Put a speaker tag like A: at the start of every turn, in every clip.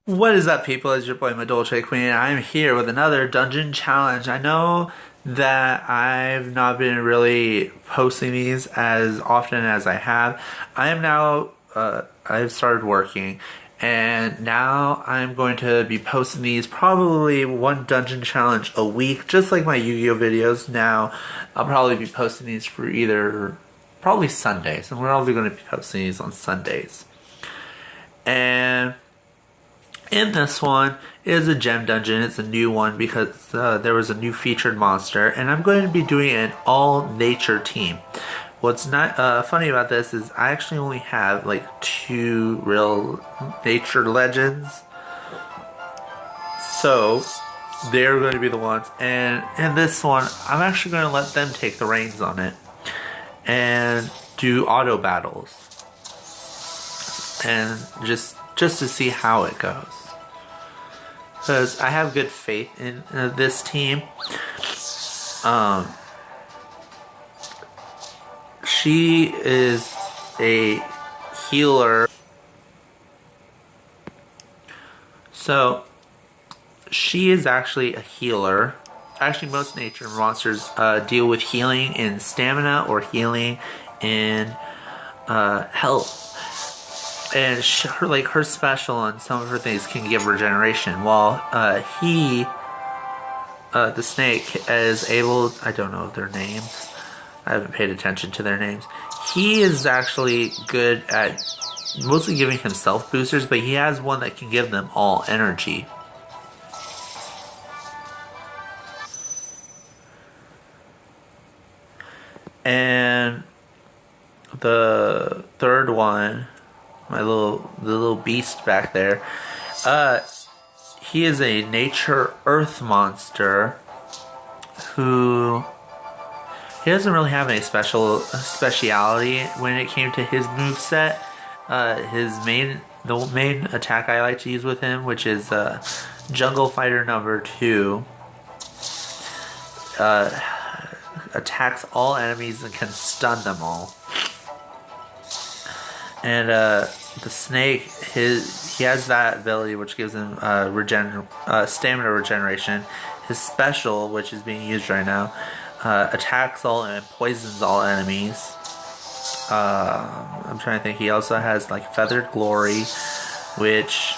A: What is up, people? It's your boy Madolce Queen. I'm here with another dungeon challenge. I know that I've not been really posting these as often as I have. I am now, I've started working, and now I'm going to be posting these probably one dungeon challenge a week, just like my Yu-Gi-Oh videos. Now, I'll probably be posting these for probably Sundays, and we're probably going to be posting these on Sundays. And in this one is a gem dungeon. It's a new one because there was a new featured monster, and I'm going to be doing an all nature team. What's not funny about this is I actually only have like 2 real nature legends, so they're going to be the ones. And in this one, I'm actually going to let them take the reins on it and do auto battles, and just to see how it goes. Because I have good faith in this team. She is a healer. So, she is actually a healer. Actually, most nature monsters deal with healing in stamina or healing in health. And her special on some of her things can give regeneration, while the snake, is able. I don't know their names. I haven't paid attention to their names. He is actually good at mostly giving himself boosters, but he has one that can give them all energy. And the third one, the little beast back there, he is a nature earth monster who he doesn't really have any speciality when it came to his moveset. The main attack I like to use with him, which is Jungle Fighter number 2, attacks all enemies and can stun them all. And the snake, he has that ability which gives him stamina regeneration. His special, which is being used right now, attacks all and poisons all enemies. I'm trying to think. He also has like Feathered Glory, which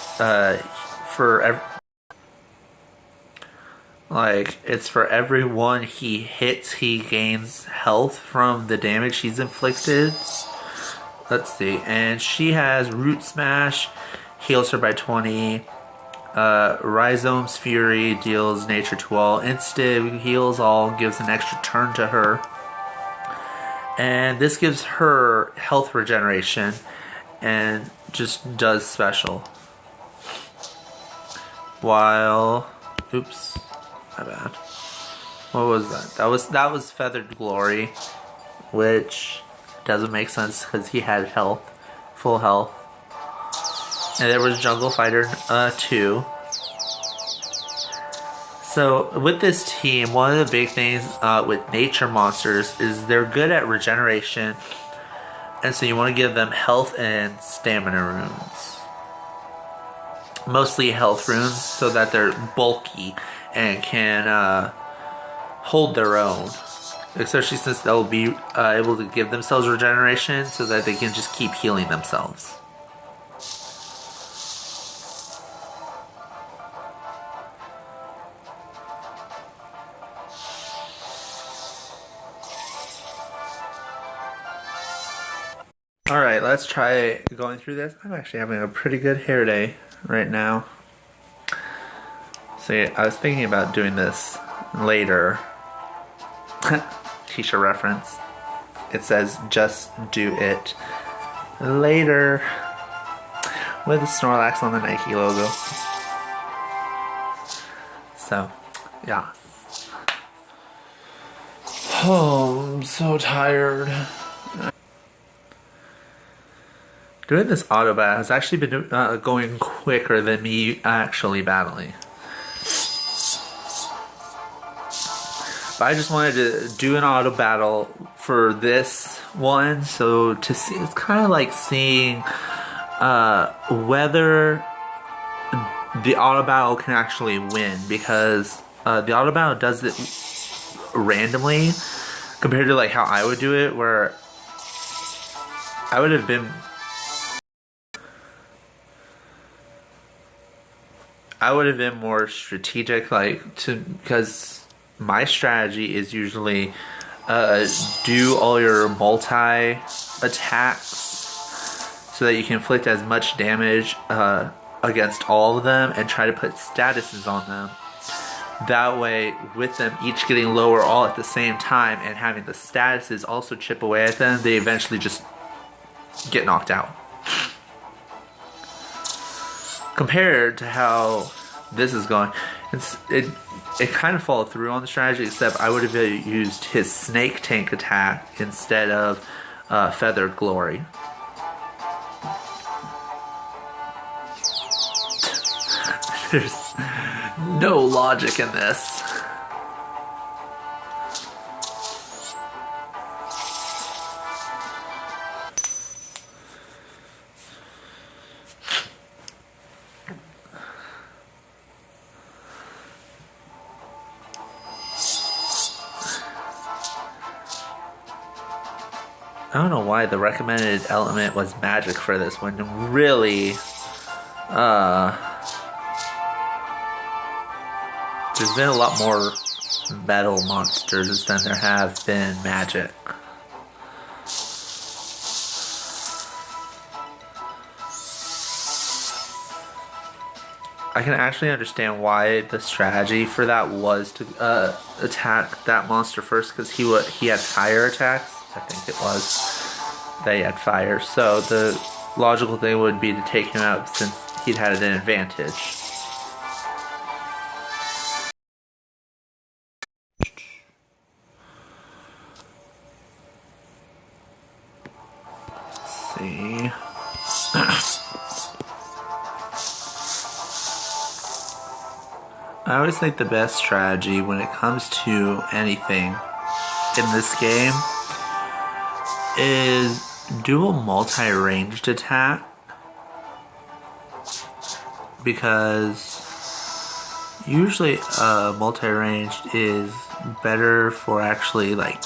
A: it's for everyone he hits, he gains health from the damage he's inflicted. Let's see. And she has Root Smash, heals her by 20. Rhizome's Fury deals nature to all. Insta heals all, gives an extra turn to her. And this gives her health regeneration and just does special. While, oops, my bad. What was that? That was Feathered Glory, which doesn't make sense because he had health, full health. And there was Jungle Fighter 2. So with this team, one of the big things with nature monsters is they're good at regeneration, and so you want to give them health and stamina runes. Mostly health runes, so that they're bulky and can hold their own. Especially since they'll be able to give themselves regeneration so that they can just keep healing themselves. Alright, let's try going through this. I'm actually having a pretty good hair day right now. See, I was thinking about doing this later. T-shirt reference. It says, just do it later, with a Snorlax on the Nike logo. So, yeah. Oh, I'm so tired. Doing this auto battle has actually been going quicker than me actually battling. But I just wanted to do an auto battle for this one, so to see, it's kind of like seeing whether the auto battle can actually win, because the auto battle does it randomly compared to like how I would do it, where I would have been more strategic, like, to, because my strategy is usually do all your multi attacks so that you can inflict as much damage against all of them, and try to put statuses on them. That way, with them each getting lower all at the same time and having the statuses also chip away at them, they eventually just get knocked out. Compared to how this is going, it kind of followed through on the strategy, except I would have used his snake tank attack instead of feathered glory. There's no logic in this. I don't know why the recommended element was magic for this, when really there's been a lot more metal monsters than there have been magic. I can actually understand why the strategy for that was to attack that monster first, because he had fire attacks. I think it was that he had fire. So the logical thing would be to take him out since he'd had an advantage. See. I always think the best strategy when it comes to anything in this game is do a multi-ranged attack, because usually multi-ranged is better for actually, like,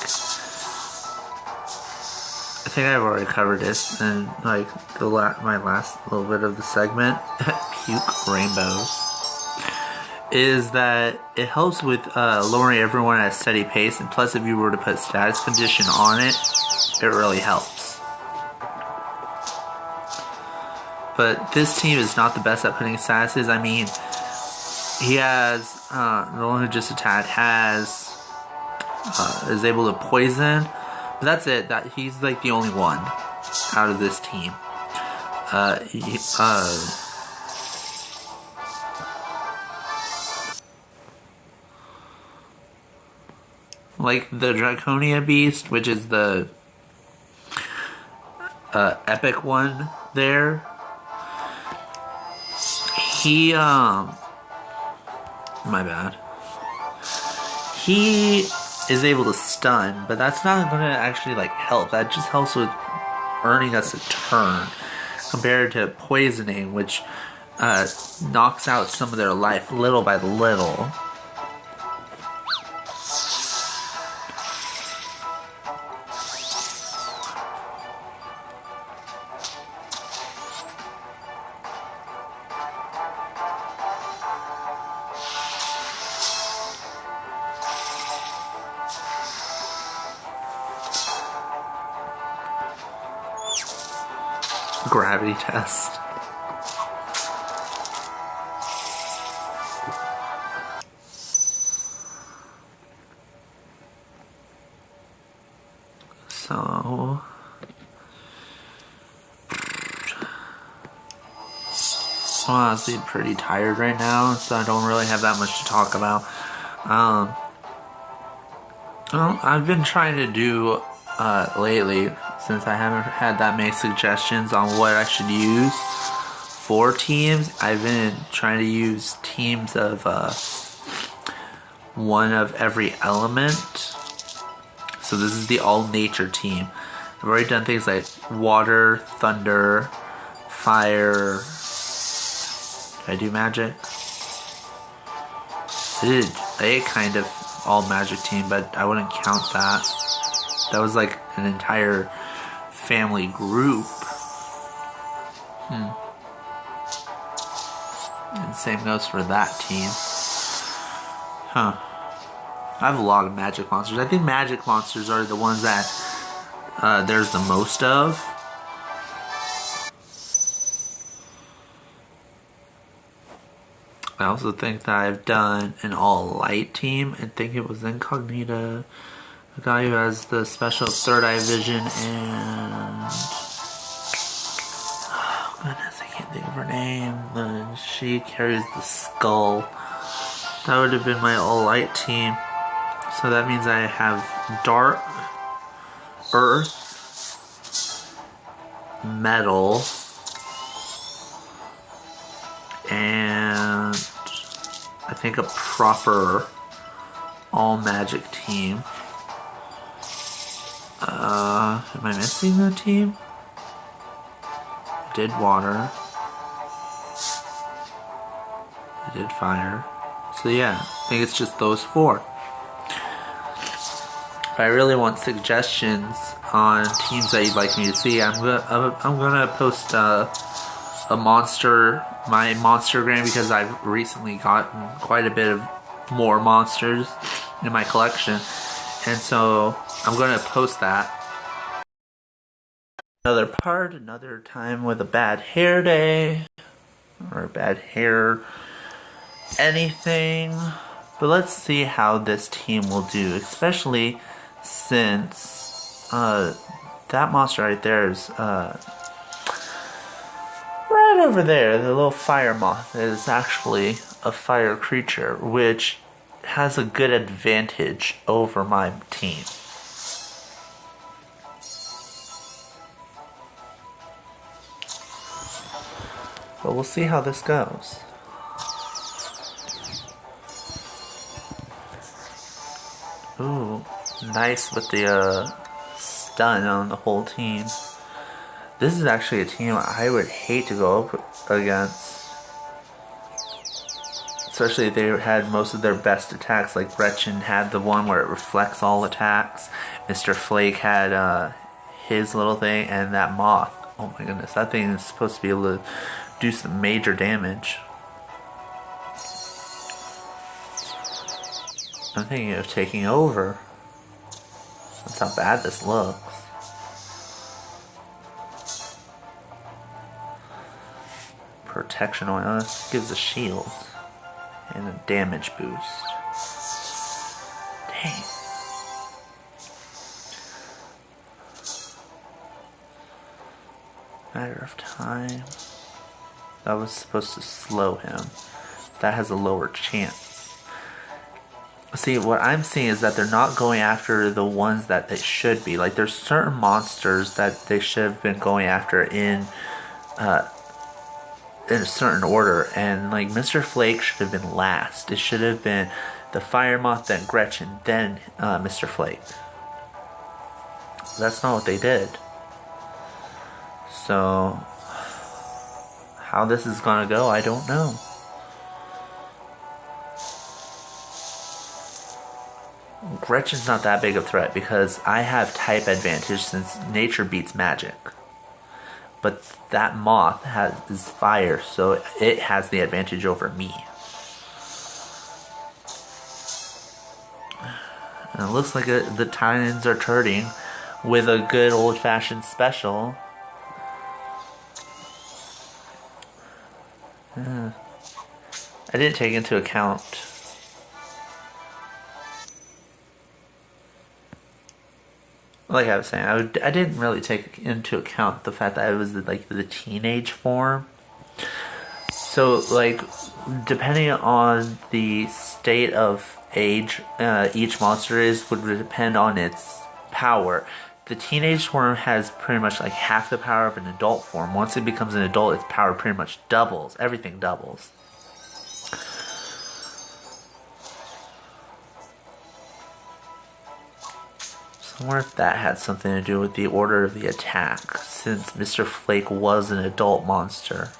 A: I think I've already covered this in like my last little bit of the segment. Puke rainbows. Is that it helps with lowering everyone at a steady pace, and plus if you were to put status condition on it, it really helps. But this team is not the best at putting statuses. I mean, he has the one who just attacked is able to poison, but that's it. That he's like the only one out of this team. Like the Draconia Beast, which is the epic one there. He, my bad. He is able to stun, but that's not going to actually, like, help. That just helps with earning us a turn, compared to poisoning, which knocks out some of their life little by little. Gravity test. So I'm honestly pretty tired right now, so I don't really have that much to talk about. Well, I've been trying to do lately, since I haven't had that many suggestions on what I should use for teams. I've been trying to use teams of one of every element. So this is the all nature team. I've already done things like water, thunder, fire, Did I do magic? I did a kind of all magic team, but I wouldn't count that. That was like an entire family group. And same goes for that team. Huh. I have a lot of magic monsters. I think magic monsters are the ones that there's the most of. I also think that I've done an all-light team. I think it was Incognita, the guy who has the special third eye vision, and oh goodness, I can't think of her name. She carries the skull. That would have been my all-light team. So that means I have dark, earth, metal, and I think a proper all magic team. Am I missing a team? I did water. I did fire. So yeah, I think it's just those four. If I really want suggestions on teams that you'd like me to see, I'm gonna post my monstergram, because I've recently gotten quite a bit of more monsters in my collection, and so I'm gonna post that. Another time with a bad hair day, or a bad hair anything. But let's see how this team will do, especially since that monster right there is right over there. The little fire moth is actually a fire creature, which has a good advantage over my team. But we'll see how this goes. Ooh, nice with the stun on the whole team. This is actually a team I would hate to go up against. Especially if they had most of their best attacks, like Gretchen had the one where it reflects all attacks. Mr. Flake had his little thing, and that moth. Oh my goodness, that thing is supposed to be able to do some major damage. I'm thinking of taking over. That's how bad this looks. Protection oil. This gives a shield and a damage boost. Dang. Matter of time. That was supposed to slow him. That has a lower chance. See, what I'm seeing is that they're not going after the ones that they should be. Like, there's certain monsters that they should have been going after in a certain order. And, like, Mr. Flake should have been last. It should have been the Fire Moth, then Gretchen, then Mr. Flake. That's not what they did. So, how this is gonna go, I don't know. Gretchen's not that big of a threat because I have type advantage since nature beats magic. But that moth is fire, so it has the advantage over me. And it looks like the Titans are turning with a good old-fashioned special. I didn't take into account like I was saying, I didn't really take into account the fact that it was like the teenage form. So like, depending on the state of age each monster is, would depend on its power. The teenage form has pretty much like half the power of an adult form. Once it becomes an adult, its power pretty much doubles. Everything doubles. I wonder if that had something to do with the order of the attack, since Mr. Flake was an adult monster.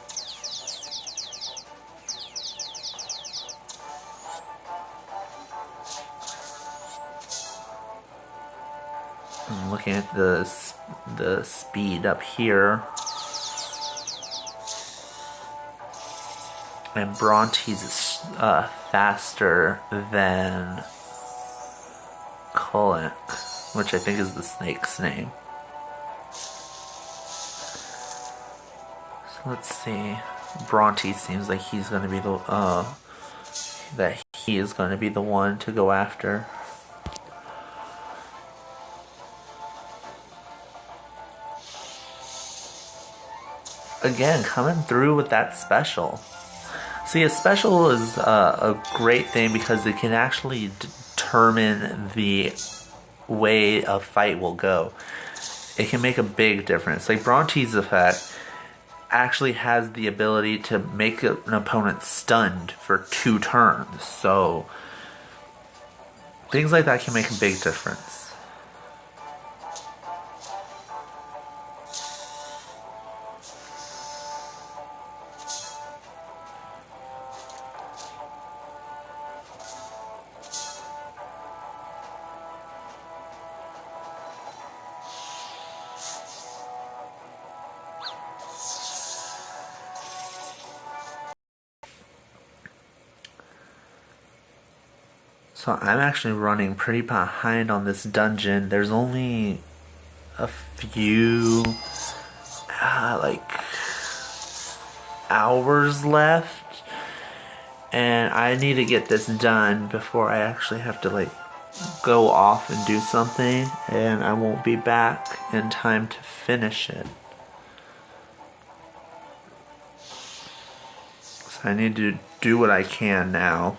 A: I'm looking at the speed up here. And Brontes is faster than Kolink, which I think is the snake's name. So let's see. Brontes seems like he's going to be the that he is going to be the one to go after. Again, coming through with that special. See, a special is a great thing because it can actually determine the way a fight will go. It can make a big difference. Like Brontes' effect actually has the ability to make an opponent stunned for 2 turns. So things like that can make a big difference. So I'm actually running pretty behind on this dungeon. There's only a few like hours left, and I need to get this done before I actually have to like go off and do something, and I won't be back in time to finish it. So I need to do what I can now.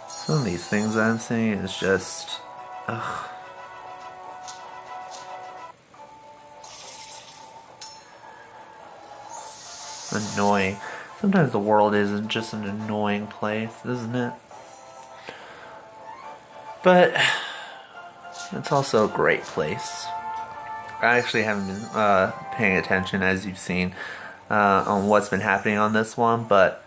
A: Some of these things I'm saying is just, ugh. Annoying. Sometimes the world isn't just an annoying place, isn't it? But it's also a great place. I actually haven't been paying attention, as you've seen, on what's been happening on this one, but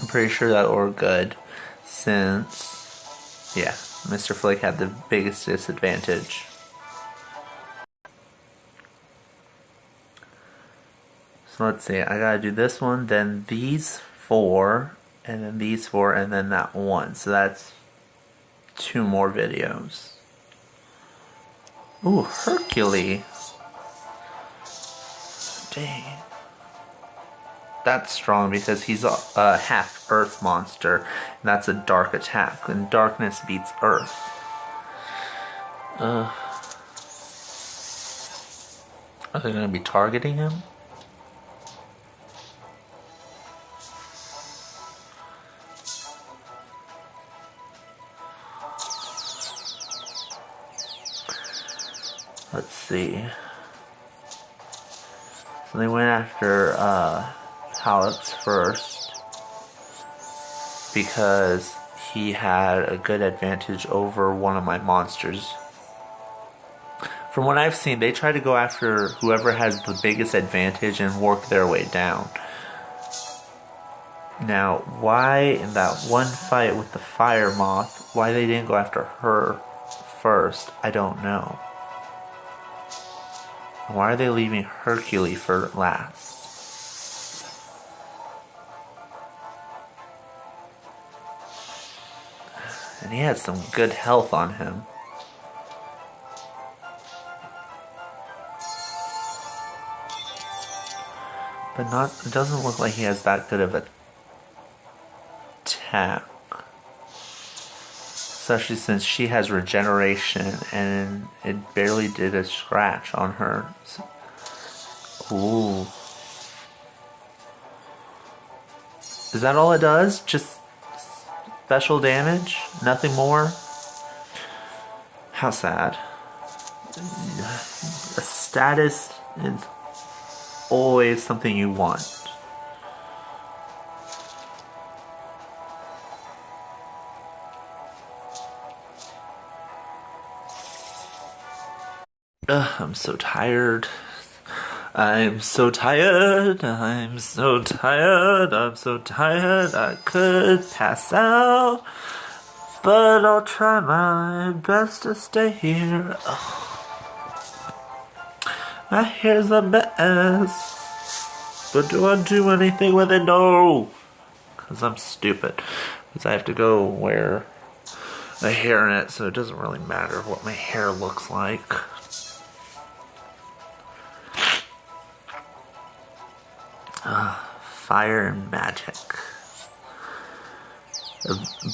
A: I'm pretty sure that we're good since, yeah, Mr. Flick had the biggest disadvantage. So let's see, I gotta do this one, then these 4, and then these 4, and then that one. So that's 2 more videos. Ooh, Hercules. Dang. That's strong because he's a half earth monster, and that's a dark attack, and darkness beats earth. Are they going to be targeting him? Let's see. So they went after Alex first because he had a good advantage over one of my monsters. From what I've seen, they try to go after whoever has the biggest advantage and work their way down. Now, why in that one fight with the fire moth, why they didn't go after her first, I don't know. Why are they leaving Hercules for last? And he had some good health on him. But it doesn't look like he has that good of a attack. Especially since she has regeneration and it barely did a scratch on her. Ooh. Is that all it does? Just special damage, nothing more. How sad. A status is always something you want. I'm so tired. I'm so tired. I'm so tired. I'm so tired. I could pass out, but I'll try my best to stay here. My hair's a mess, but do I do anything with it? No, because I'm stupid. Because I have to go wear a hairnet, so it doesn't really matter what my hair looks like. Fire and magic.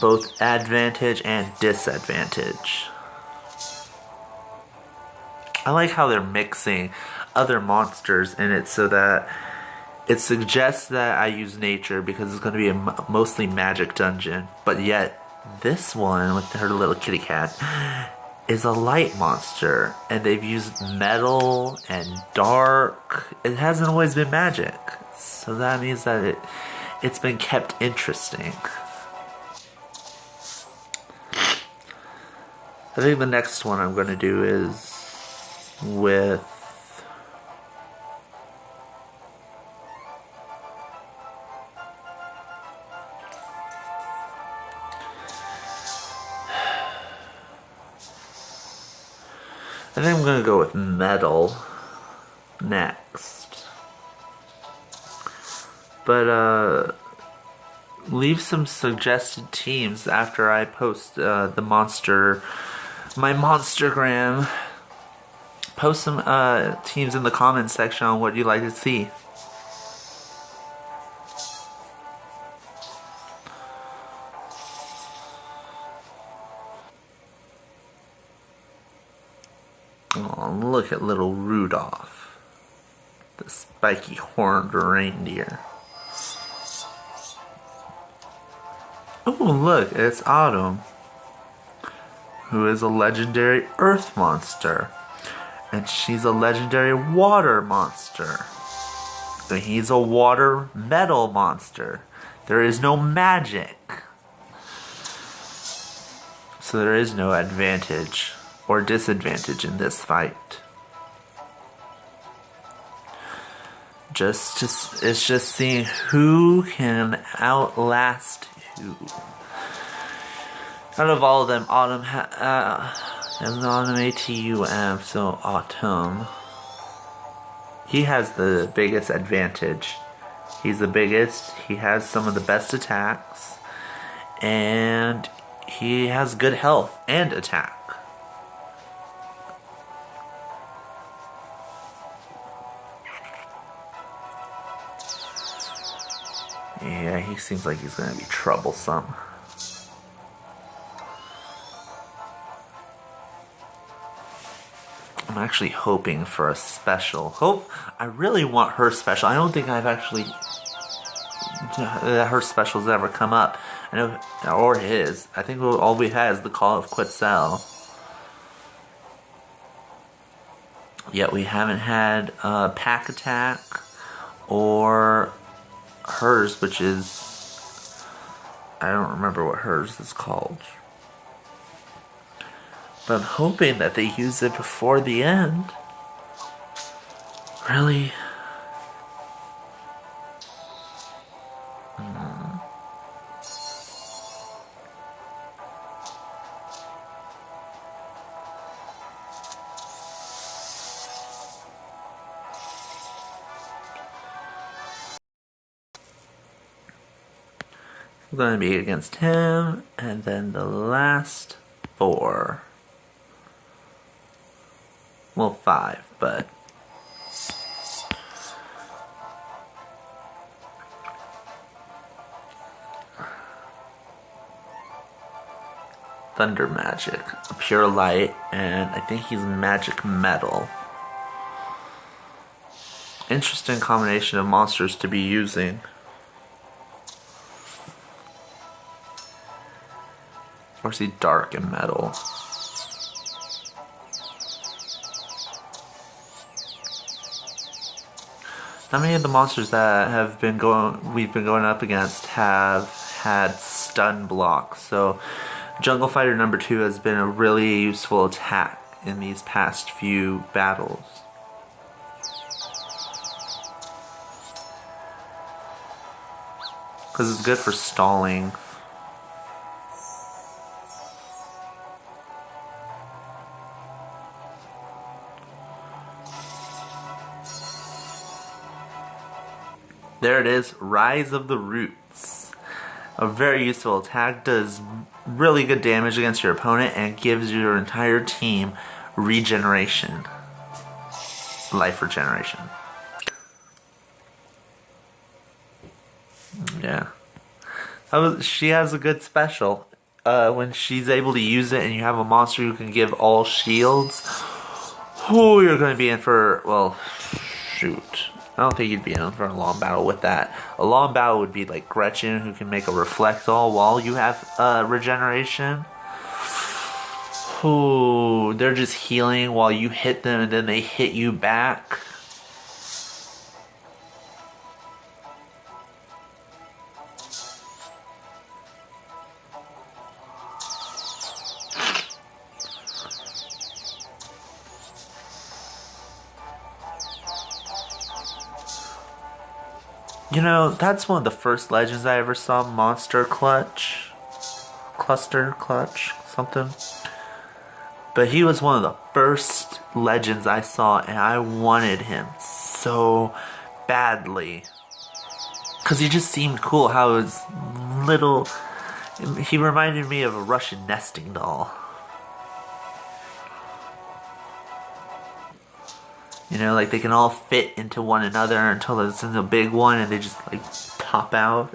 A: Both advantage and disadvantage. I like how they're mixing other monsters in it so that it suggests that I use nature because it's going to be a mostly magic dungeon. But yet, this one with her little kitty cat is a light monster. And they've used metal and dark. It hasn't always been magic. So that means that it's been kept interesting. I think the next one I'm going to do is with I think I'm going to go with metal next. But leave some suggested teams after I post my monstergram. Post some teams in the comments section on what you'd like to see. Oh, look at little Rudolph, the spiky horned reindeer. Oh, look, it's Autumn, who is a legendary earth monster. And she's a legendary water monster. And he's a water metal monster. There is no magic. So there is no advantage or disadvantage in this fight. It's just seeing who can outlast who. Out of all of them, Autumn there's an Autumn ATUM, so Autumn. He has the biggest advantage. He's the biggest, he has some of the best attacks, and he has good health and attack. Yeah, he seems like he's gonna be troublesome. I'm actually hoping for a special. I really want her special. I don't think I've actually that her specials ever come up. I know, or his. I think all we had is the Call of Quetzal. Yet we haven't had Pack Attack or hers, which is, I don't remember what hers is called. But I'm hoping that they use it before the end. Really? I'm going to be against him, and then the last 4. Well, 5, but Thunder Magic, Pure Light, and I think he's Magic Metal. Interesting combination of monsters to be using. Or is he dark and metal? How many of the monsters that we've been going up against have had stun blocks? So Jungle Fighter number 2 has been a really useful attack in these past few battles. Because it's good for stalling. There it is, Rise of the Roots. A very useful attack, does really good damage against your opponent and gives your entire team regeneration. Life regeneration. Yeah. She has a good special. When she's able to use it and you have a monster who can give all shields, oh, you're going to be in for, well, shoot. I don't think you'd be in for a long battle with that. A long battle would be like Gretchen, who can make a reflect all while you have regeneration. Ooh, they're just healing while you hit them and then they hit you back. You know, that's one of the first legends I ever saw, Monster Clutch. Cluster, Clutch, something. But he was one of the first legends I saw, and I wanted him so badly. Because he just seemed cool, how his little... He reminded me of a Russian nesting doll. You know, like they can all fit into one another until there's a big one and they just like pop out.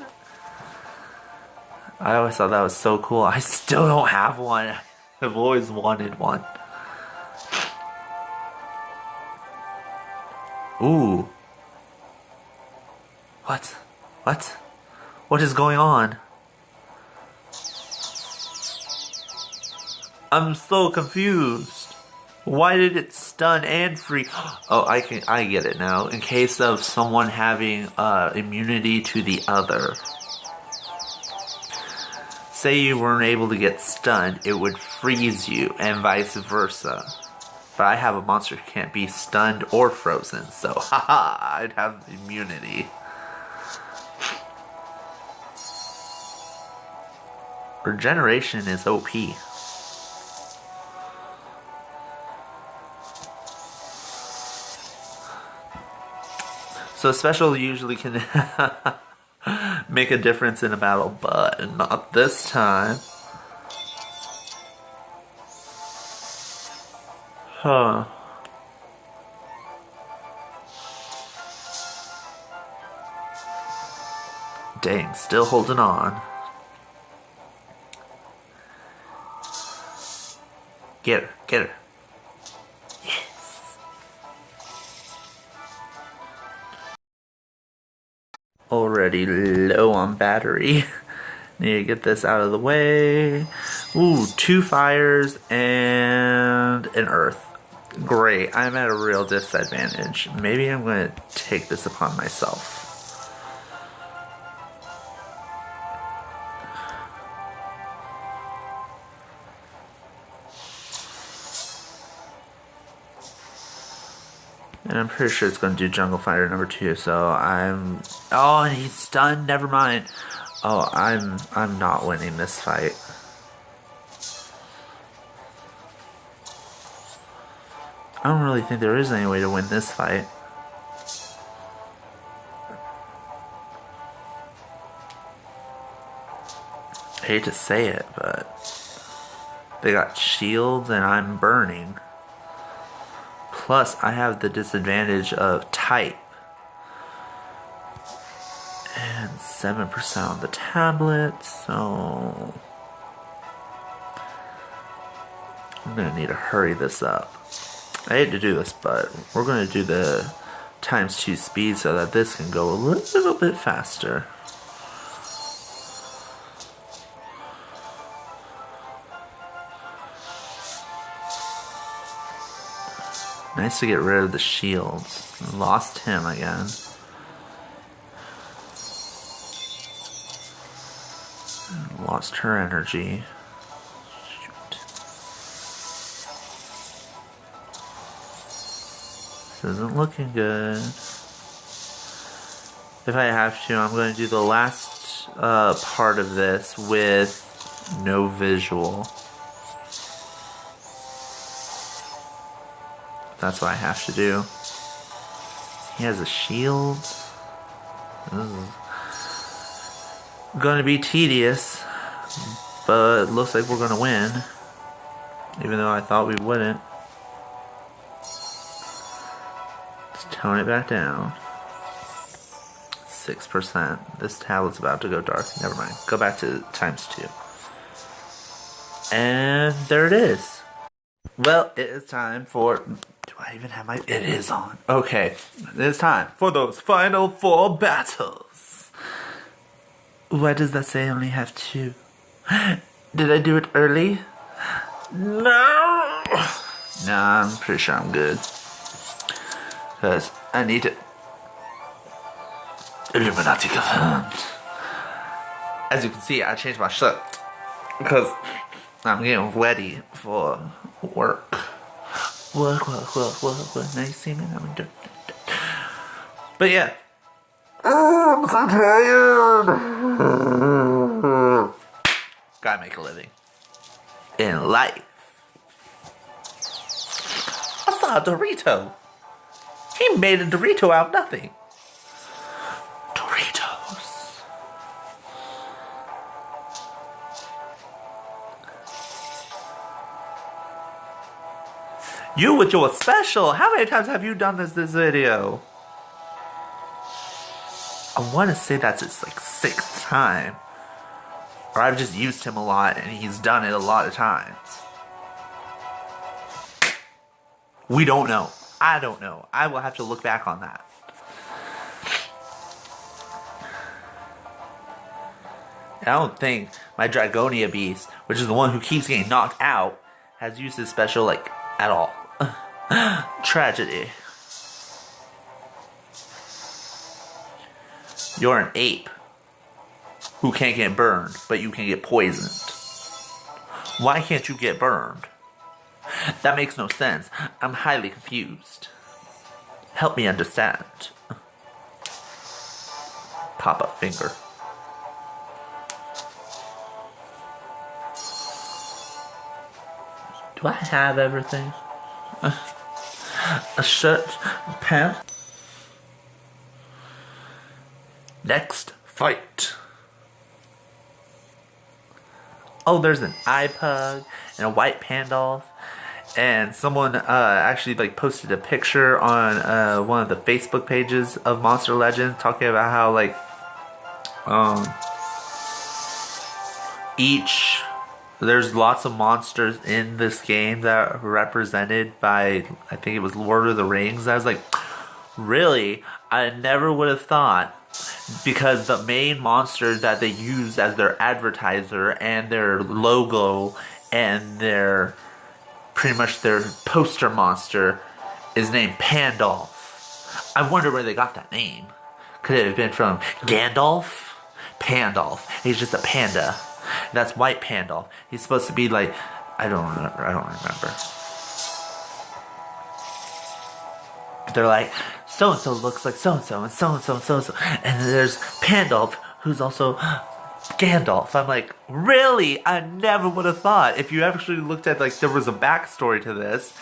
A: I always thought that was so cool. I still don't have one. I've always wanted one. Ooh. What? What? What is going on? I'm so confused. Why did it stun and free? Oh, I get it now. In case of someone having immunity to the other. Say you weren't able to get stunned, it would freeze you, and vice versa. But I have a monster who can't be stunned or frozen, so haha, I'd have immunity. Regeneration is OP. So special usually can make a difference in a battle, but not this time. Huh. Dang, still holding on. Get her, get her. Yes. Already low on battery. Need to get this out of the way. Ooh, 2 fires and an earth. Great, I'm at a real disadvantage. Maybe I'm going to take this upon myself. And I'm pretty sure it's going to do Jungle Fighter number 2, so I'm... Oh, and he's stunned, never mind. Oh, I'm not winning this fight. I don't really think there is any way to win this fight. I hate to say it, but they got shields and I'm burning. Plus, I have the disadvantage of type. And 7% on the tablet, so... I'm gonna need to hurry this up. I hate to do this, but we're gonna do the ×2 speed so that this can go a little bit faster. Nice to get rid of the shields. Lost him again. Lost her energy. Shoot. This isn't looking good. If I have to, I'm going to do the last part of this with no visual. That's what I have to do. He has a shield. This is going to be tedious, but it looks like we're going to win, even though I thought we wouldn't. Let's tone it back down. 6%. This tablet's about to go dark. Never mind. Go back to ×2. And there it is. Well, it is time for... Do I even have my... It is on. Okay. It is time for those final 4 battles. Why does that say I only have 2? Did I do it early? No! Nah, I'm pretty sure I'm good. Because I need to... Illuminati confirmed. As you can see, I changed my shirt. Because I'm getting ready for work. Work. Now you see me? I'm doing. But yeah. I'm so tired. Gotta make a living. In life. I saw a Dorito. He made a Dorito out of nothing. Doritos. You with your special. How many times have you done this video? I want to say that's his like 6th time. Or I've just used him a lot and he's done it a lot of times. We don't know. I don't know. I will have to look back on that. I don't think my Dragonia Beast, which is the one who keeps getting knocked out, has used his special like at all. Tragedy. You're an ape who can't get burned, but you can get poisoned. Why can't you get burned? That makes no sense. I'm highly confused. Help me understand. Pop a finger. Do I have everything? A shirt, pants. Next fight. Oh, there's an iPug and a white Pandolph. And someone actually like posted a picture on one of the Facebook pages of Monster Legends talking about how like there's lots of monsters in this game that are represented by, I think it was Lord of the Rings. I was like, really? I never would have thought, because the main monster that they use as their advertiser and their logo and their pretty much their poster monster is named Pandolph. I wonder where they got that name. Could it have been from Gandalf? Pandolph. He's just a panda. That's White Pandolph. He's supposed to be like, I don't remember. They're like, so-and-so looks like so-and-so, and so-and-so, and so-and-so. And then there's Pandolph, who's also Gandalf. I'm like, really? I never would have thought. If you actually looked at, like, there was a backstory to this.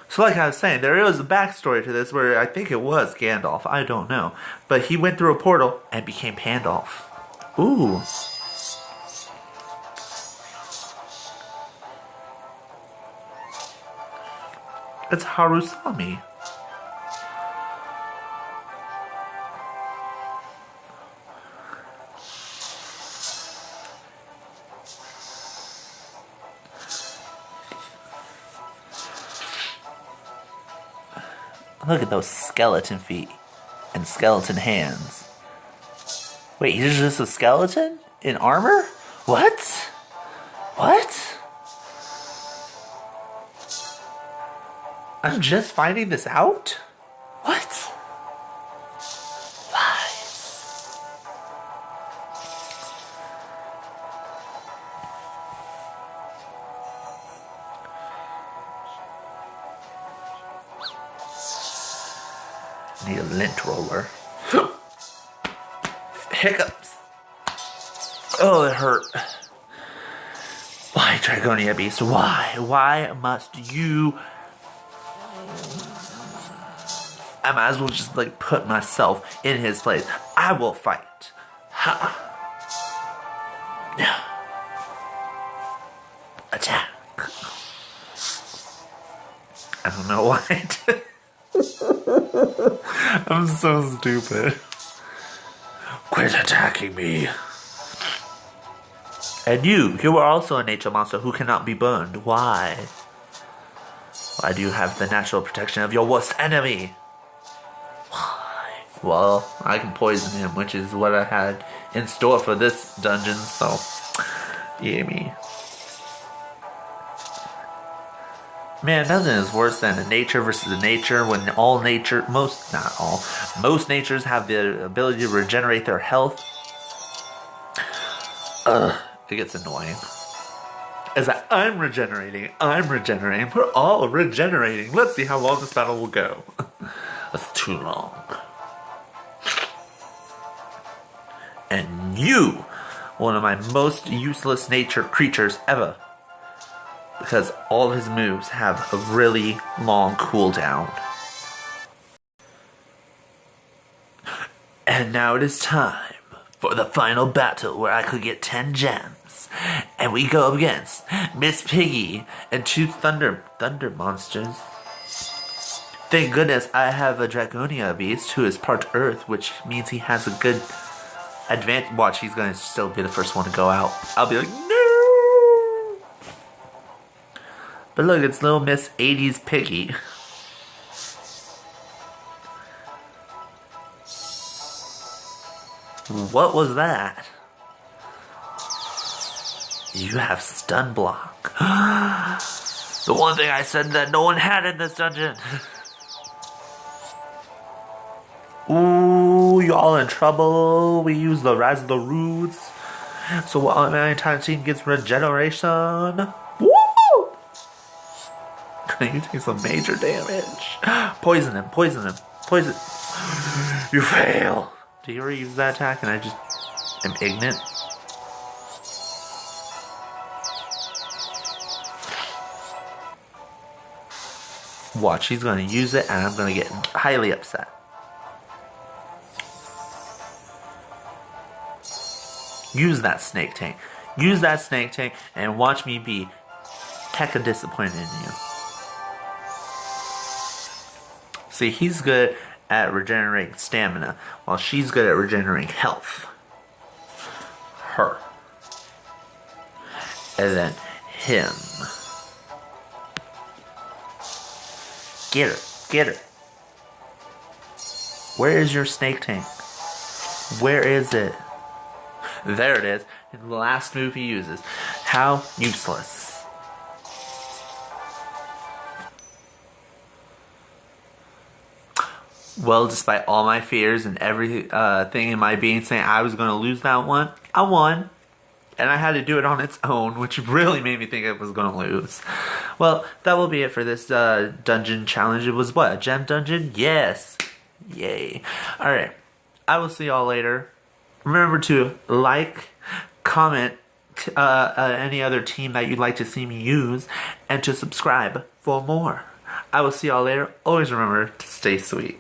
A: So like I was saying, there is a backstory to this where I think it was Gandalf. I don't know. But he went through a portal and became Pandolph. Ooh. It's Harusami. Look at those skeleton feet and skeleton hands. Wait, he's just a skeleton in armor? What? I'm just finding this out? What? Lies. Need a lint roller. Hiccups. Oh, it hurt. Why, Dragonia Beast? Why? Why must you... I might as well just, like, put myself in his place. I will fight. Ha! Attack. I don't know why I did. I'm so stupid. Quit attacking me. And you are also a nature monster who cannot be burned. Why? Why do you have the natural protection of your worst enemy? Why? Well, I can poison him, which is what I had in store for this dungeon, so... yeah, me. Man, nothing is worse than a nature versus a nature when all nature... most natures have the ability to regenerate their health. It gets annoying. Is that I'm regenerating, we're all regenerating. Let's see how long this battle will go. That's too long. And you, one of my most useless nature creatures ever. Because all of his moves have a really long cooldown. And now it is time for the final battle where I could get 10 gems. And we go up against Miss Piggy and 2 thunder monsters. Thank goodness I have a Dragonia Beast who is part Earth, which means he has a good advantage. Watch, he's going to still be the first one to go out. I'll be like, no! But look, it's little Miss 80s Piggy. What was that? You have stun block. The one thing I said that no one had in this dungeon. Ooh, y'all in trouble. We use the Rise of the Roots. So while my entire team gets regeneration. Woo! You take some major damage. Poison him. Poison. You fail. Do you ever use that attack and I just am ignorant? Watch, he's going to use it and I'm going to get highly upset. Use that snake tank. Use that snake tank and watch me be hecka disappointed in you. See, he's good at regenerating stamina, while she's good at regenerating health. Her. And then him. Get her. Where is your snake tank? Where is it? There it is. And the last move he uses. How useless. Well, despite all my fears and everything in my being saying I was going to lose that one, I won. And I had to do it on its own, which really made me think I was going to lose. Well, that will be it for this dungeon challenge. It was what? A gem dungeon? Yes. Yay. Alright. I will see y'all later. Remember to like, comment any other team that you'd like to see me use, and to subscribe for more. I will see y'all later. Always remember to stay sweet.